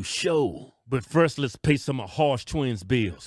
new show. But first, let's pay some of Harsh Twins' bills.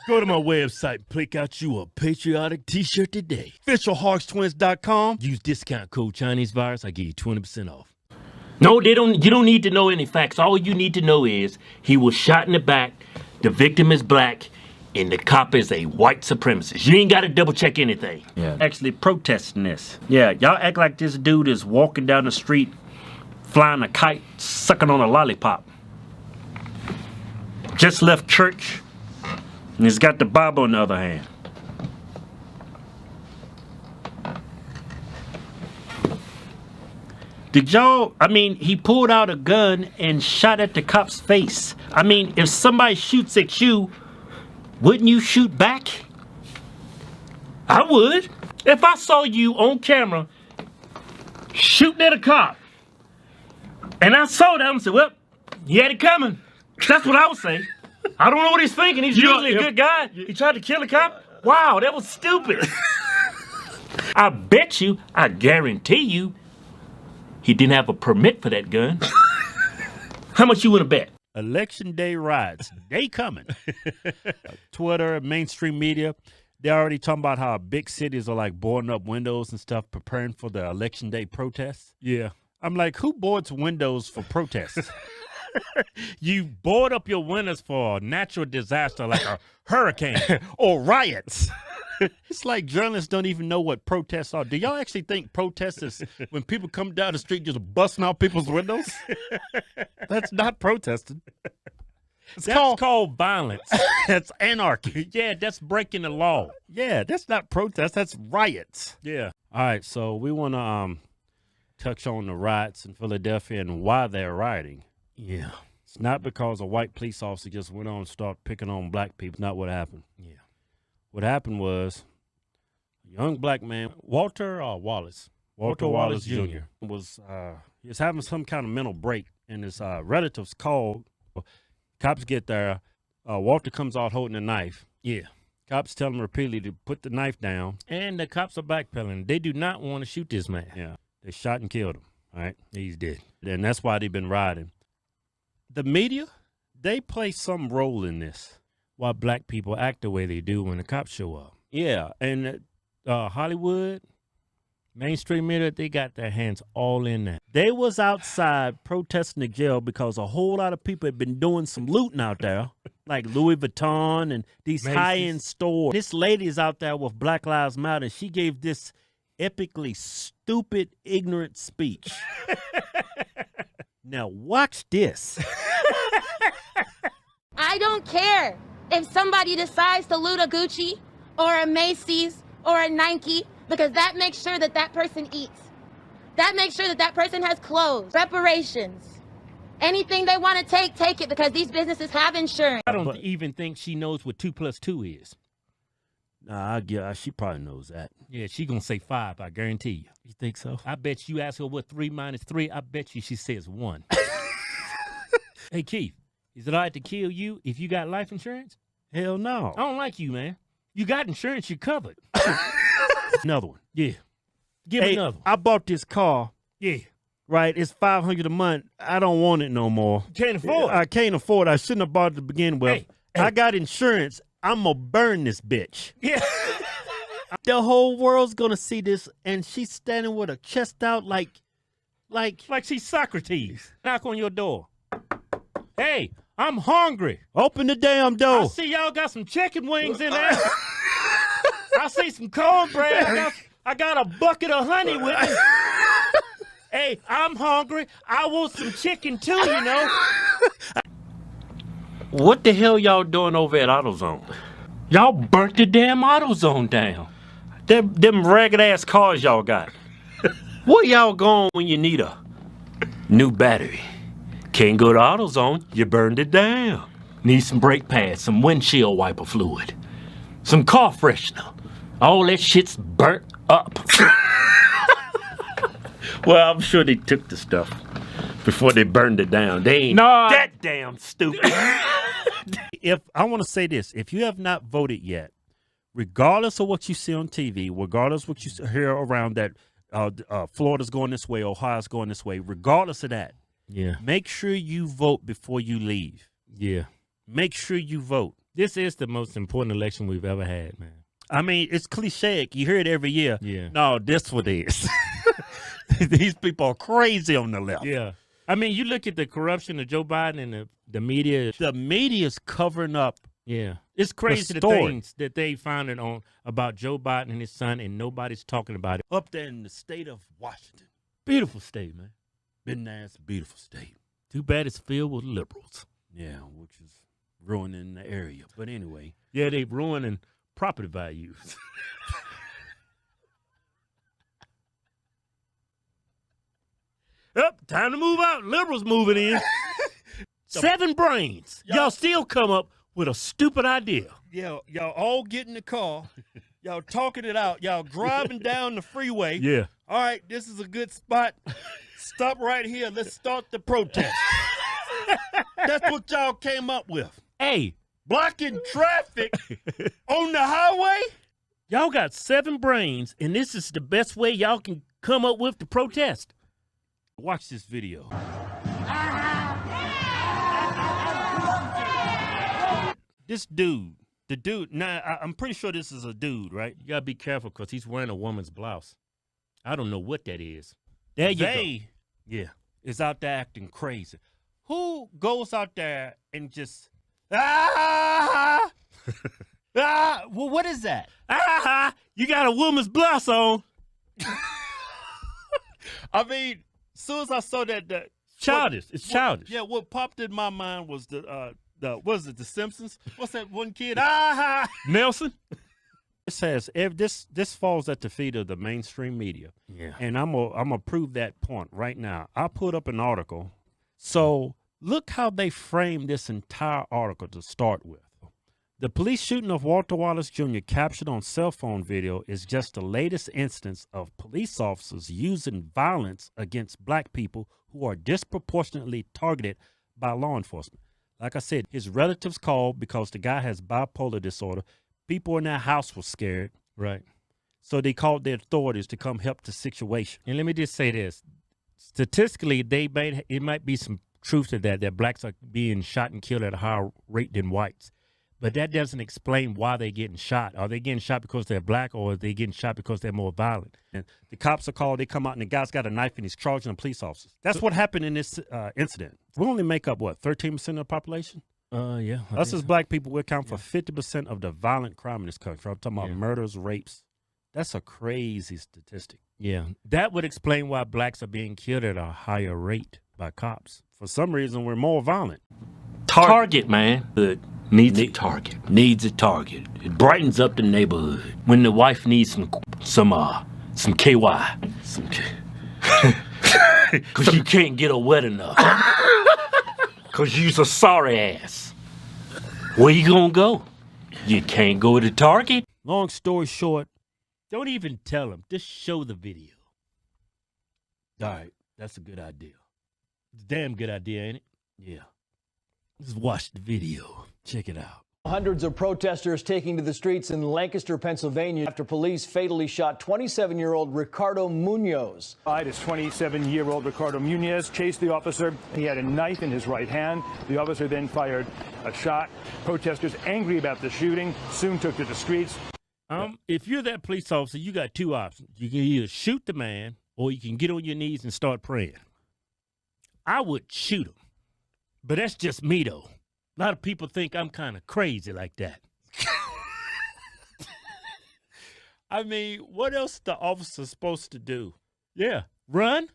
Go to my website, pick out you a patriotic t-shirt today. Officialharshtwins.com. Use discount code ChineseVirus. I give you 20% off. No, you don't need to know any facts. All you need to know is he was shot in the back, the victim is black, and the cop is a white supremacist. You ain't got to double check anything. Yeah. Actually protesting this. Yeah, y'all act like this dude is walking down the street, flying a kite, sucking on a lollipop. Just left church, and he's got the Bible on the other hand. Did y'all, he pulled out a gun and shot at the cop's face. If somebody shoots at you, wouldn't you shoot back? I would. If I saw you on camera shooting at a cop, and I saw that, I said, well, he had it coming. That's what I would say. I don't know what he's thinking. He's usually a good guy. He tried to kill a cop? Wow, that was stupid. I bet you, I guarantee you, he didn't have a permit for that gun. How much you want to bet? Election day riots, they coming. Twitter, mainstream media, they're already talking about how big cities are like boarding up windows and stuff, preparing for the election day protests. Yeah. I'm like, who boards windows for protests? You board up your windows for a natural disaster like a hurricane or riots. It's like journalists don't even know what protests are. Do y'all actually think protests is when people come down the street just busting out people's windows? That's not protesting. That's called violence. That's anarchy. Yeah, that's breaking the law. Yeah, that's not protest. That's riots. Yeah. All right, so we want to touch on the riots in Philadelphia and why they're rioting. Yeah. It's not because a white police officer just went on and started picking on black people. Not what happened. Yeah. What happened was a young black man, Walter Wallace Jr. was he was having some kind of mental break, and his relatives called. Cops get there. Walter comes out holding a knife. Yeah. Cops tell him repeatedly to put the knife down, and the cops are backpedaling. They do not want to shoot this man. Yeah. They shot and killed him. All right. He's dead. And that's why they've been rioting. The media, they play some role in this. Why black people act the way they do when the cops show up. Yeah, and Hollywood, mainstream media, they got their hands all in that. They was outside protesting the jail because a whole lot of people had been doing some looting out there, like Louis Vuitton and these high-end stores. This lady is out there with Black Lives Matter, and she gave this epically stupid, ignorant speech. Now watch this. I don't care if somebody decides to loot a Gucci or a Macy's or a Nike, because that makes sure that that person eats. That makes sure that that person has clothes, reparations. Anything they want to take it, because these businesses have insurance. I don't even think she knows what 2 + 2 is. Nah, she probably knows that. Yeah, she gonna say 5, I guarantee you. You think so? I bet you ask her what 3 - 3, I bet you she says 1. Hey, Keith. Is it all right to kill you if you got life insurance? Hell no. I don't like you, man. You got insurance, you're covered. Another one. Yeah. Give me another one. I bought this car. Yeah. Right? It's $500 a month. I don't want it no more. You can't afford it. I can't afford it. I shouldn't have bought it to begin with. Hey. I got insurance. I'm going to burn this bitch. Yeah. The whole world's going to see this, and she's standing with her chest out like she's Socrates. Knock on your door. Hey, I'm hungry. Open the damn door. I see y'all got some chicken wings in there. I see some cornbread. I got a bucket of honey with me. Hey, I'm hungry. I want some chicken too, you know. What the hell y'all doing over at AutoZone? Y'all burnt the damn AutoZone down. Them ragged ass cars y'all got. Where y'all going when you need a new battery? Can't go to AutoZone, you burned it down. Need some brake pads, some windshield wiper fluid, some car freshener. All that shit's burnt up. Well, I'm sure they took the stuff before they burned it down. They ain't that damn stupid. If I want to say this, if you have not voted yet, regardless of what you see on TV, regardless of what you hear around that Florida's going this way, Ohio's going this way, regardless of that, Yeah. Make sure you vote before you leave. Yeah. Make sure you vote. This is the most important election we've ever had, man. I mean, it's cliche. You hear it every year. Yeah. No, this what it is. These people are crazy on the left. Yeah. I mean, you look at the corruption of Joe Biden and the media. The media's covering up. Yeah. It's crazy the story. things that they found it on about Joe Biden and his son, and nobody's talking about it. Up there in the state of Washington. Beautiful state, man. Been nice, beautiful state. Too bad it's filled with liberals. Yeah, which is ruining the area. But anyway. Yeah, they ruining property values. Up, time to move out. Liberals moving in. 7 brains. Y'all still come up with a stupid idea. Yeah, y'all all get in the car. Y'all talking it out. Y'all driving down the freeway. Yeah. All right, this is a good spot. Stop right here. Let's start the protest. That's what y'all came up with. Hey, blocking traffic on the highway? Y'all got 7 brains, and this is the best way y'all can come up with to protest. Watch this video. This dude, now I'm pretty sure this is a dude, right? You gotta be careful because he's wearing a woman's blouse. I don't know what that is. There you go. Yeah, is out there acting crazy. Who goes out there and just, well, what is that? You got a woman's blouse on. I mean, as soon as I saw that, childish. It's childish. Yeah, what popped in my mind was the Simpsons? What's that one kid? Nelson. It says this falls at the feet of the mainstream media. Yeah. And I'm gonna prove that point right now. I put up an article. So look how they framed this entire article to start with. The police shooting of Walter Wallace Jr. captured on cell phone video is just the latest instance of police officers using violence against black people who are disproportionately targeted by law enforcement. Like I said, his relatives called because the guy has bipolar disorder. People in that house were scared. Right. So they called the authorities to come help the situation. And let me just say this. Statistically, it might be some truth to that blacks are being shot and killed at a higher rate than whites. But that doesn't explain why they're getting shot. Are they getting shot because they're black, or are they getting shot because they're more violent? And the cops are called, they come out, and the guy's got a knife, and he's charging the police officers. That's what happened in this incident. We only make up, 13% of the population? Yeah. Us as black people, we account for 50% of the violent crime in this country. I'm talking about murders, rapes. That's a crazy statistic. Yeah. That would explain why blacks are being killed at a higher rate by cops. For some reason, we're more violent. Target, man. Good. Needs a target. Needs a target. It brightens up the neighborhood. When the wife needs some KY. Because you can't get her wet enough. Because you's a sorry ass. Where you gonna go? You can't go to Target. Long story short, don't even tell them. Just show the video. All right, that's a good idea. It's a damn good idea, ain't it? Yeah. Just watch the video. Check it out. Hundreds of protesters taking to the streets in Lancaster, Pennsylvania after police fatally shot 27-year-old Ricardo Munoz. This 27-year-old Ricardo Munoz chased the officer. He had a knife in his right hand. The officer then fired a shot. Protesters angry about the shooting soon took to the streets. If you're that police officer, you got 2 options. You can either shoot the man or you can get on your knees and start praying. I would shoot him. But that's just me, though. A lot of people think I'm kind of crazy like that. I mean, what else the officer's supposed to do? Yeah, run.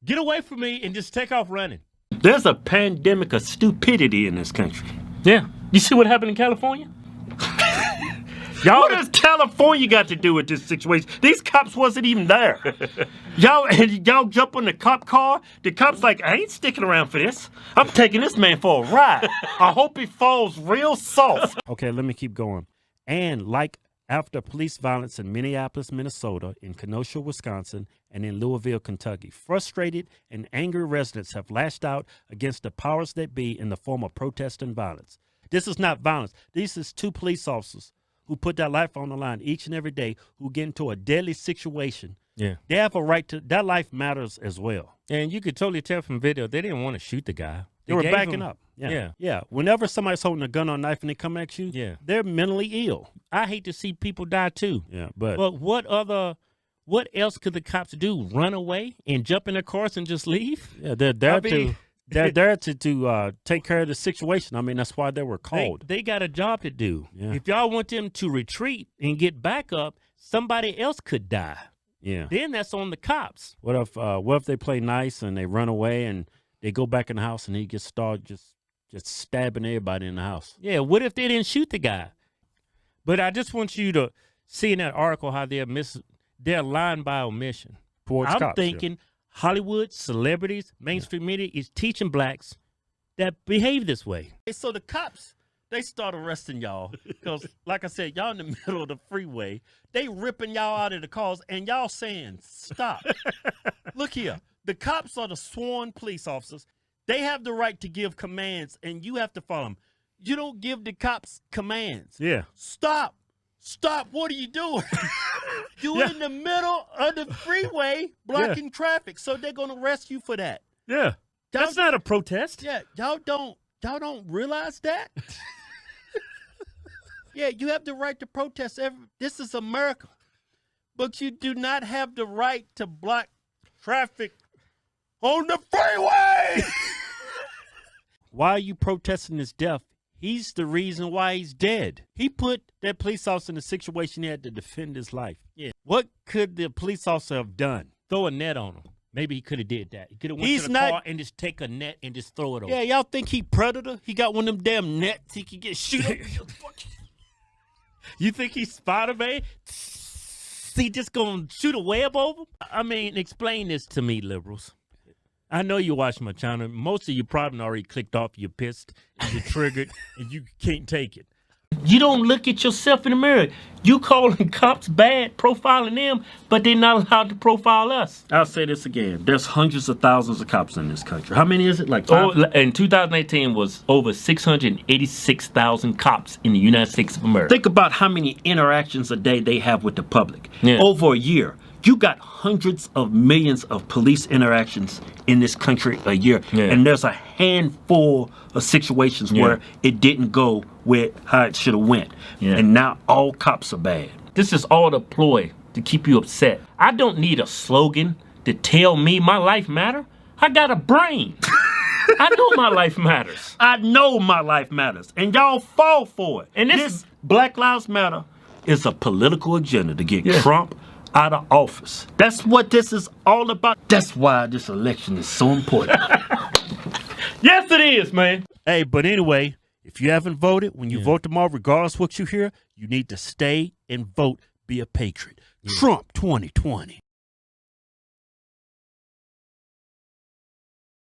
Get away from me and just take off running. There's a pandemic of stupidity in this country. Yeah. You see what happened in California? What does California got to do with this situation? These cops wasn't even there. Y'all jump on the cop car. The cop's like, I ain't sticking around for this. I'm taking this man for a ride. I hope he falls real soft. Okay, let me keep going. And like after police violence in Minneapolis, Minnesota, in Kenosha, Wisconsin, and in Louisville, Kentucky, frustrated and angry residents have lashed out against the powers that be in the form of protest and violence. This is not violence. This is 2 police officers who put their life on the line each and every day, who get into a deadly situation. Yeah. They have a right to, that life matters as well. And you could totally tell from video they didn't want to shoot the guy. They were gave backing him- up. Yeah. Whenever somebody's holding a gun or knife and they come at you, they're mentally ill. I hate to see people die too. Yeah, but what else could the cops do? Run away and jump in their cars and just leave? yeah, they're there to take care of the situation. I mean, that's why they were called. They got a job to do. Yeah. If y'all want them to retreat and get back up, somebody else could die. Yeah. Then that's on the cops. What if they play nice and they run away and they go back in the house and he gets started just stabbing everybody in the house? Yeah, what if they didn't shoot the guy? But I just want you to see in that article how they're lying by omission. Towards I'm cops, thinking Hollywood, celebrities, mainstream media is teaching blacks that behave this way. So the cops, they start arresting y'all because, like I said, y'all in the middle of the freeway. They ripping y'all out of the cars and y'all saying, stop. Look here. The cops are the sworn police officers. They have the right to give commands, and you have to follow them. You don't give the cops commands. Yeah. Stop. Stop. What are you doing? You're in the middle of the freeway blocking traffic, so they're going to arrest you for that. Yeah. That's not a protest. Yeah, y'all don't realize that? Yeah, you have the right to protest. This is America. But you do not have the right to block traffic on the freeway. Why are you protesting his death? He's the reason why he's dead. He put that police officer in a situation he had to defend his life. Yeah. What could the police officer have done? Throw a net on him. Maybe he could have did that. He could have went to the car and just take a net and just throw it over. Yeah, y'all think he Predator? He got one of them damn nets he could get shoot up. You think he's Spider-Man? He just gonna shoot a web over him? I mean, explain this to me, liberals. I know you watch my channel. Most of you probably already clicked off. You're pissed, and you're triggered, and you can't take it. You don't look at yourself in the mirror. You calling cops bad, profiling them, but they're not allowed to profile us. I'll say this again. There's hundreds of thousands of cops in this country. How many is it? Like five? In 2018 was over 686,000 cops in the United States of America. Think about how many interactions a day they have with the public. Yeah. Over a year. You got hundreds of millions of police interactions in this country a year. Yeah. And there's a handful of situations where it didn't go with how it should have went. Yeah. And now all cops are bad. This is all a ploy to keep you upset. I don't need a slogan to tell me my life matter. I got a brain. I know my life matters. I know my life matters. And y'all fall for it. And this Black Lives Matter is a political agenda to get Trump out of office. That's what this is all about. That's why this election is so important. Yes, it is, man. Hey, but anyway, if you haven't voted, when you vote tomorrow, regardless what you hear, you need to stay and vote. Be a patriot. Trump 2020.